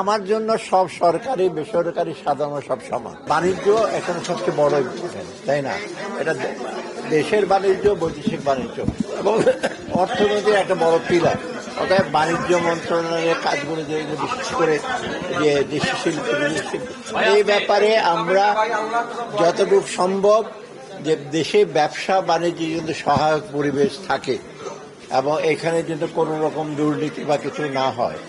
আমার জন্য সব সরকারি বেসরকারি সাধারণ সব সমান। বাণিজ্য এখানে সবচেয়ে বড় ইম্পর্টেন্ট, তাই না? এটা দেশের বাণিজ্য, বৈদেশিক বাণিজ্য এবং অর্থনীতির একটা বড় পিলার। অতএব বাণিজ্য মন্ত্রণালয়ের কাজগুলো যেগুলো বিশেষ করে যে দেশি শিল্প বিদেশি এই ব্যাপারে আমরা যতটুকু সম্ভব যে দেশে ব্যবসা বাণিজ্যে যদি সহায়ক পরিবেশ থাকে এবং এখানে যদি কোনো রকম দুর্নীতি বা কিছু না হয়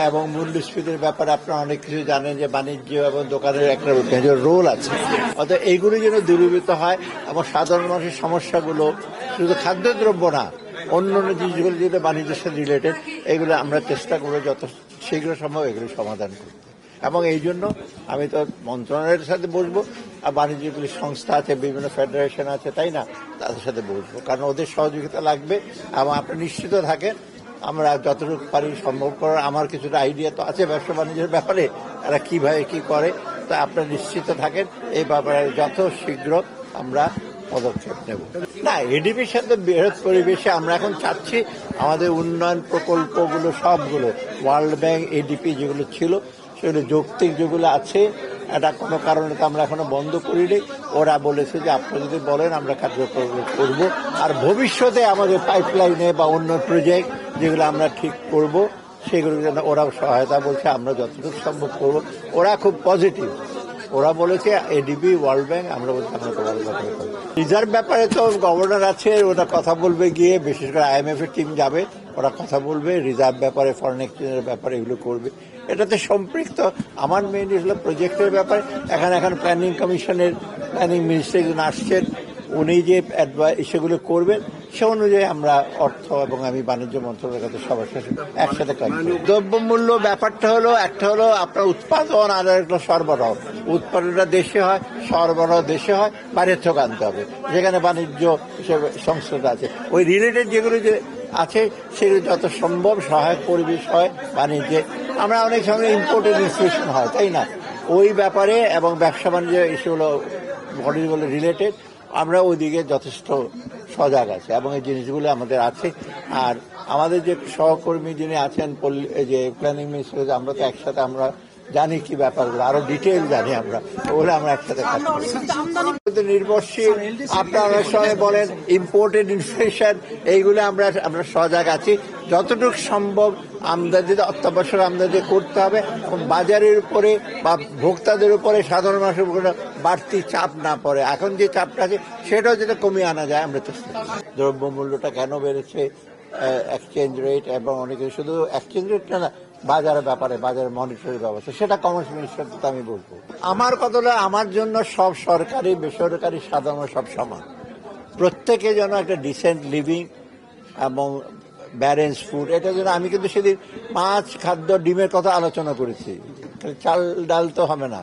এবং মূল্যস্ফীতির ব্যাপারে আপনারা অনেক কিছু জানেন যে বাণিজ্য এবং দোকানের একটা মেজর রোল আছে। অর্থাৎ এইগুলি যেন দূরীভূত হয় এবং সাধারণ মানুষের সমস্যাগুলো শুধু খাদ্যদ্রব্য না, অন্য অন্য জিনিসগুলো যেটা বাণিজ্যের সাথে রিলেটেড, এগুলো আমরা চেষ্টা করবো যত শীঘ্র সম্ভব এগুলো সমাধান করতে। এবং এই জন্য আমি তো মন্ত্রণালয়ের সাথে বসবো, আর বাণিজ্যগুলি সংস্থা আছে, বিভিন্ন ফেডারেশন আছে, তাই না, তাদের সাথে বসবো, কারণ ওদের সহযোগিতা লাগবে। এবং আপনি নিশ্চিত থাকেন আমরা যতটুকু পারি সম্ভব করার, আমার কিছুটা আইডিয়া তো আছে ব্যবসা বাণিজ্যের ব্যাপারে, তারা কিভাবে কি করে, তা আপনারা নিশ্চিত থাকেন এই ব্যাপারে যত শীঘ্র আমরা পদক্ষেপ নেব। না, এডিপির সাথে বৃহৎ পরিবেশে আমরা এখন চাচ্ছি আমাদের উন্নয়ন প্রকল্পগুলো সবগুলো ওয়ার্ল্ড ব্যাংক এডিপি যেগুলো ছিল সেগুলো যৌক্তিক যেগুলো আছে, এটা কোনো কারণে তো আমরা এখনো বন্ধ করিনি। ওরা বলেছে যে আপনারা যদি বলেন আমরা কার্যকর করব। আর ভবিষ্যতে আমাদের পাইপলাইনে বা অন্য প্রজেক্ট যেগুলো আমরা ঠিক করব সেগুলো যেন ওরাও সহায়তা বলছে, আমরা যতটুকু সম্ভব করব। ওরা খুব পজিটিভ, ওরা বলেছে এডিবি ওয়ার্ল্ড ব্যাংক, আমরা বলছি আমরা ওয়ার্ল্ড ব্যাংক। রিজার্ভ ব্যাপারে তো গভর্নর আছে, ওরা কথা বলবে গিয়ে, বিশেষ করে IMF এর টিম যাবে, ওরা কথা বলবে রিজার্ভ ব্যাপারে, ফরেন এক্সচেঞ্জের ব্যাপারে, এগুলো করবে। এটাতে সম্পৃক্ত আমার মেইন হলো প্রজেক্টের ব্যাপারে। এখন প্ল্যানিং কমিশনের প্ল্যানিং মিনিস্টার একজন আসছেন, উনি যে সেগুলো করবেন সে অনুযায়ী আমরা অর্থ এবং আমি বাণিজ্য মন্ত্রণালয়ের কাছে সবার সাথে একসাথে কাজ করি। দ্রব্যমূল্য ব্যাপারটা হলো একটা হলো আপনার উৎপাদন আর একটা সরবরাহ। উৎপাদনটা দেশে হয়, সরবরাহ দেশে হয়, বাইরের থেকে আনতে হবে, যেখানে বাণিজ্য হিসেবে সংস্থাটা আছে। ওই রিলেটেড যেগুলো যে আছে সেগুলো যত সম্ভব সহায়ক পরিবেশ হয় বাণিজ্যে। আমরা অনেক সময় ইম্পোর্টেড ইনফ্লেশন হয়, তাই না, ওই ব্যাপারে এবং ব্যবসা বাণিজ্য এসেগুলো বডিগুলো রিলেটেড আমরা ওইদিকে যথেষ্ট সজাগ আছে এবং এই জিনিসগুলো আমাদের আছে। আর আমাদের যে সহকর্মী যিনি আছেন যে প্ল্যানিং মিনিস্টার, আমরা তো একসাথে আমরা জানি কি ব্যাপারগুলো, আরো ডিটেল জানি আমরা, ওগুলো আমরা একসাথে কাজ করি। নির্ভরশীল আপনারা অনেক সময় বলেন ইম্পোর্টেড ইনফ্লেশন, এইগুলো আমরা সজাগ আছি। যতটুকু সম্ভব আমদানি, অত্যাবশ্যক আমদানি করতে হবে এবং বাজারের উপরে বা ভোক্তাদের উপরে, সাধারণ মানুষের উপরে বাড়তি চাপ না পড়ে। এখন যে চাপটা আছে সেটাও যাতে কমিয়ে আনা যায় আমরা চেষ্টা করি। দ্রব্যমূল্যটা কেন বেড়েছে, এক্সচেঞ্জ রেট এবং অনেকে শুধু এক্সচেঞ্জ রেটটা না, বাজারের ব্যাপারে, বাজারের মনিটরিং ব্যবস্থা, সেটা কমার্স মিনিস্টারকে আমি বলবো। আমার কথাটা, আমার জন্য সব সরকারি বেসরকারি সাধারণ সব সমান। প্রত্যেকে যেন একটা ডিসেন্ট লিভিং এবং ব্যালেন্স ফুড, এটা যেন, আমি কিন্তু সেদিন মাছ, খাদ্য, ডিমের কথা আলোচনা করেছি, চাল ডাল তো হবে না।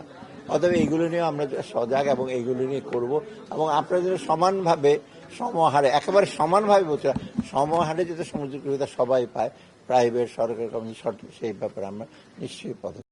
অতএব এইগুলো নিয়ে আমরা সজাগ এবং এইগুলো নিয়ে করবো এবং আপনারা যেন সমানভাবে সমহারে, একেবারে সমানভাবে বলছে, সমহারে যাতে সুযোগ সুবিধা সবাই পায়, প্রাইভেট, সরকারি, সেই ব্যাপারে আমরা নিশ্চয়ই পদক্ষেপ